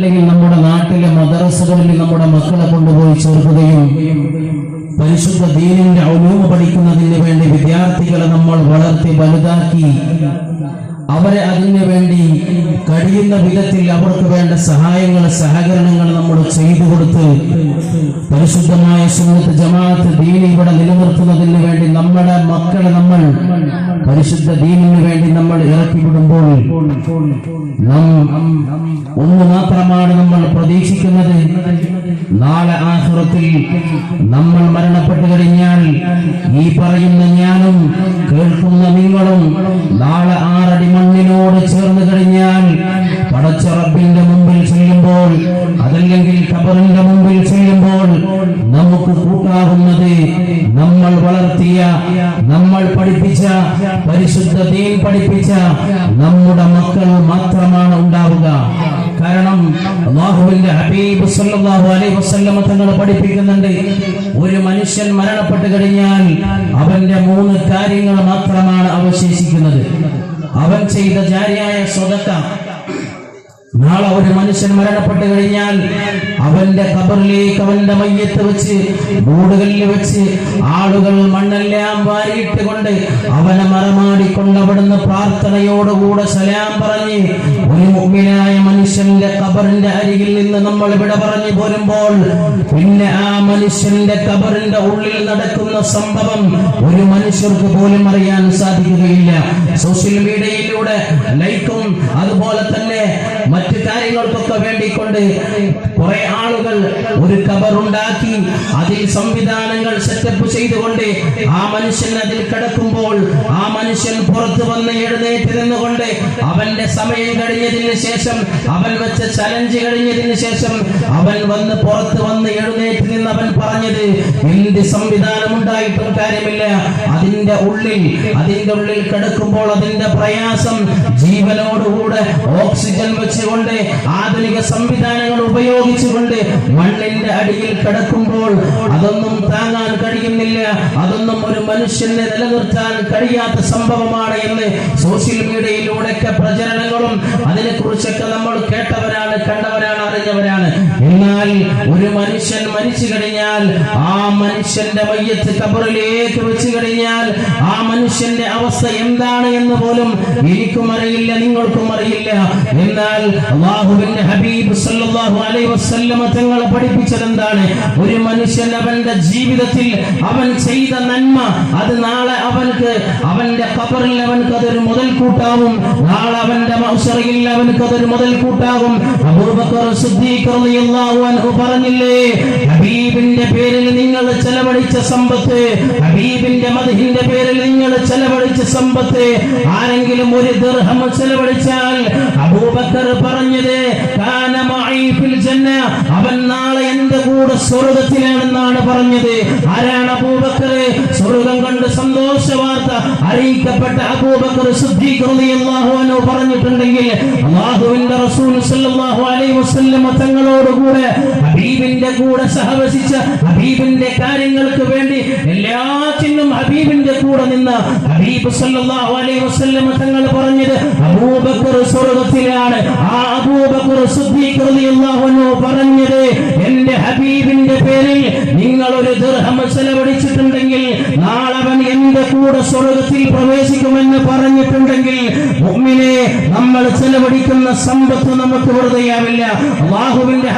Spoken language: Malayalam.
അല്ലെങ്കിൽ നമ്മുടെ നാട്ടിലെ മദ്രസകളിൽ നമ്മുടെ മക്കളെ കൊണ്ടുപോയി ചേർക്കുകയും പരിശുദ്ധ ദീനിന്റെ ഉലൂമ പഠിക്കുന്നതിന് വേണ്ടി വിദ്യാർത്ഥികളെ നമ്മൾ വളർത്തി വലുതാക്കി അവരെ അതിനു വേണ്ടി കഴിയുന്ന വിധത്തിൽ അവർക്ക് വേണ്ട സഹായങ്ങൾ സഹകരണങ്ങൾ നമ്മൾ ചെയ്തു കൊടുത്ത് പരിശുദ്ധമായ സുന്നത്ത് ജമാഅത്ത് ദീൻ ഇവിടെ നിലനിർത്തുന്നതിന് വേണ്ടി നമ്മുടെ മക്കളെ നമ്മൾ പരിശുദ്ധ ദീനിന് വേണ്ടി നമ്മൾ ഇറക്കി വിടുമ്പോൾ ഒന്ന് മാത്രമാണ് നമ്മൾ പ്രതീക്ഷിക്കുന്നത്. നാളെ ആഖിറത്തിൽ നമ്മൾ മരണപ്പെട്ടു കഴിഞ്ഞാൽ ഈ പറയുന്ന ഞാനും കേൾക്കുന്ന നിങ്ങളും നാളെ 6 അടി മണ്ണിനോട് ചേർന്ന് കഴിഞ്ഞാൽ പടച്ച റബ്ബിന്റെ മുമ്പിൽ ചെല്ലുമ്പോൾ അതല്ലെങ്കിൽ ഖബറിന്റെ മുമ്പിൽ ചെല്ലുമ്പോൾ നമുക്ക് കൂട്ടാകുന്നത് നമ്മൾ വളർത്തിയ നമ്മൾ പഠിപ്പിച്ച പരിശുദ്ധ ദീൻ പഠിപ്പിച്ച നമ്മുടെ മക്കൾ മാത്രമാണ് ഉണ്ടാവുക. കാരണം അല്ലാഹുവിന്റെ ഹബീബ് സല്ലല്ലാഹു അലൈഹി വസല്ലം തങ്ങൾ പഠിപ്പിക്കുന്നുണ്ട്, ഒരു മനുഷ്യൻ മരണപ്പെട്ടു കഴിഞ്ഞാൽ അവന്റെ 3 കാര്യങ്ങൾ മാത്രമാണ് അവശേഷിക്കുന്നത്. അവൻ ചെയ്ത ജാരിയായ സ്വതക്ക. നാളെ ഒരു മനുഷ്യൻ മരണപ്പെട്ടു കഴിഞ്ഞാൽ അവന്റെ ഖബറിലേക്ക് അവന്റെ മയ്യത്ത് വെച്ച് മൂടുകല്ല് വെച്ച് ആളുകൾ മണ്ണെല്ലാം വാരിയിട്ട് കൊണ്ട് അവനെ മറമാടിക്കൊണ്ട് അവിടുന്ന് പ്രാർത്ഥനയോടുകൂടെ സലാം പറഞ്ഞ് ഒരു മുഅ്മിനായ മനുഷ്യന്റെ ഖബറിന്റെ അരികിൽ നിന്ന് നമ്മൾ ഇവിടെ പറഞ്ഞു പോരുമ്പോൾ പിന്നെ ആ മനുഷ്യന്റെ ഖബറിന്റെ ഉള്ളിൽ നടക്കുന്ന സംഭവം ഒരു മനുഷ്യർക്ക് പോലും അറിയാൻ സാധിക്കുകയില്ല. സോഷ്യൽ മീഡിയയിലൂടെ ലൈക്കും അതുപോലെ തന്നെ മറ്റു കാര്യങ്ങൾക്കൊക്കെ വേണ്ടിക്കൊണ്ട് കുറെ ആളുകൾ ഒരു ഖബറുണ്ടാക്കി അതിൽ സംവിധാനങ്ങൾ സെറ്റപ്പ് ചെയ്തുകൊണ്ട് ആ മനുഷ്യൻ അതിൽ കിടക്കുമ്പോൾ ആ മനുഷ്യൻ പുറത്തു വന്ന് എഴുന്നേറ്റ് നിന്നുകൊണ്ട് അവന്റെ സമയം കഴിഞ്ഞതിന് ശേഷം അവൻ വെച്ച ചലഞ്ച് കഴിഞ്ഞതിന് ശേഷം അവൻ വന്ന് പുറത്ത് വന്ന് എഴുന്നേറ്റ് നിന്ന് അവൻ പറഞ്ഞത്, എന്ത് സംവിധാനം ഉണ്ടായിട്ടും കാര്യമില്ല, അതിന്റെ ഉള്ളിൽ കിടക്കുമ്പോൾ അതിന്റെ പ്രയാസം ജീവനോടുകൂടെ ഓക്സിജൻ വെച്ചുകൊണ്ട് ആധുനിക സംവിധാനങ്ങൾ ഉപയോഗിച്ചുകൊണ്ട് മണ്ണിന്റെ അടിയിൽ കിടക്കുമ്പോൾ അതൊന്നും താങ്ങാൻ കഴിയുന്നില്ല, അതൊന്നും ഒരു മനുഷ്യനെ നിലനിർത്താൻ കഴിയാത്ത സംഭവമാണ് എന്ന് സോഷ്യൽ മീഡിയയിലൂടെയൊക്കെ പ്രചരണങ്ങളും അതിനെക്കുറിച്ചൊക്കെ നമ്മൾ കേട്ടവരാണ്, കണ്ടവരാണ്, അറിഞ്ഞവരാണ്. എന്നാൽ ഒരു മനുഷ്യൻ മരിച്ചു കഴിഞ്ഞാൽ ആ മനുഷ്യന്റെ മയ്യത്ത് ഖബറിലേക്ക് വെച്ച് കഴിഞ്ഞാൽ ആ മനുഷ്യന്റെ അവസ്ഥ എന്താണ് എന്ന് പോലും എനിക്കും അറിയില്ല, നിങ്ങൾക്കും അറിയില്ല. എന്നാൽ അല്ലാഹുവിന്റെ ഹബീബ് സല്ലല്ലാഹു അലൈഹി വസല്ലം തങ്ങൾ പഠിപ്പിച്ചത് എന്താണ്? ഒരു മനുഷ്യൻ അവന്റെ ജീവിതത്തിൽ അവൻ ചെയ്ത നന്മ അത് നാളെ അവന്റെ ഖബറിൽ അവൻക്ക് അതൊരു മുതൽക്കൂട്ടാവും, നാളെ അവന്റെ മഹ്ശറിൽ അവൻക്ക് അതൊരു മുതൽക്കൂട്ടാവും. അബൂബക്കർ സിദ്ദീഖ് റളിയല്ലാഹു അൻഹു പറഞ്ഞില്ലേ, ഹബീബിന്റെ പേരിൽ നിങ്ങൾ ചെലവഴിച്ച സമ്പത്ത്, ഹബീബിന്റെ മദ്ഹിന്റെ പേരിൽ നിങ്ങൾ ചെലവഴിച്ച സമ്പത്ത് ആരെങ്കിലും 1 ദിർഹം ചെലവഴിച്ചാൽ അബൂബക്കർ പറഞ്ഞത് കാന മഈ ഫിൽ ജന്ന, അവൻ നാളെ എന്റെ കൂടെ സ്വർഗ്ഗത്തിലാണെന്നാണ് പറഞ്ഞത്. ആരാണ് അബൂബക്കർ? സ്വർഗ്ഗം കണ്ട് സന്തോഷ വാർത്ത അറിയിക്കപ്പെട്ട അബൂബക്കർ സിദ്ദീഖ് റളിയല്ലാഹു അൻഹു പറഞ്ഞിട്ടുണ്ടെങ്കിൽ അല്ലാഹുവിന്റെ റസൂൽ സല്ലല്ലാഹു അലൈഹി വസല്ലം തങ്ങളോട് കൂടെ ഹബീബിന്റെ കൂടെ സഹവസിച്ച ഹബീബിന്റെ കാര്യങ്ങൾക്ക് വേണ്ടി എല്ലാറ്റിനും ഹബീബിന്റെ കൂടെ നിന്ന ഹബീബ് സല്ലല്ലാഹു അലൈഹി വസല്ലം തങ്ങൾ പറഞ്ഞത് അബൂബക്കർ സ്വർഗ്ഗത്തിലാണ്. ആ അബൂബക്കർ സിദ്ദീഖ് റളിയല്ലാഹു അൻഹു പറഞ്ഞത്, എന്റെ ഹബീബിന്റെ പേരിൽ നിങ്ങൾ 1 ദിർഹം ചെലവഴിച്ചിട്ടുണ്ടെങ്കിൽ നാളെ അവൻ എന്റെ കൂടെ സ്വർഗ്ഗത്തിൽ പ്രവേശിക്കുമെന്ന് പറഞ്ഞിട്ടുണ്ടെങ്കിൽ മുഅ്മിനേ, നമ്മൾ ചെലവഴിക്കുന്ന സമ്പത്ത് നമുക്ക് വെറുതെയാവില്ല. അല്ലാഹുവിന്റെ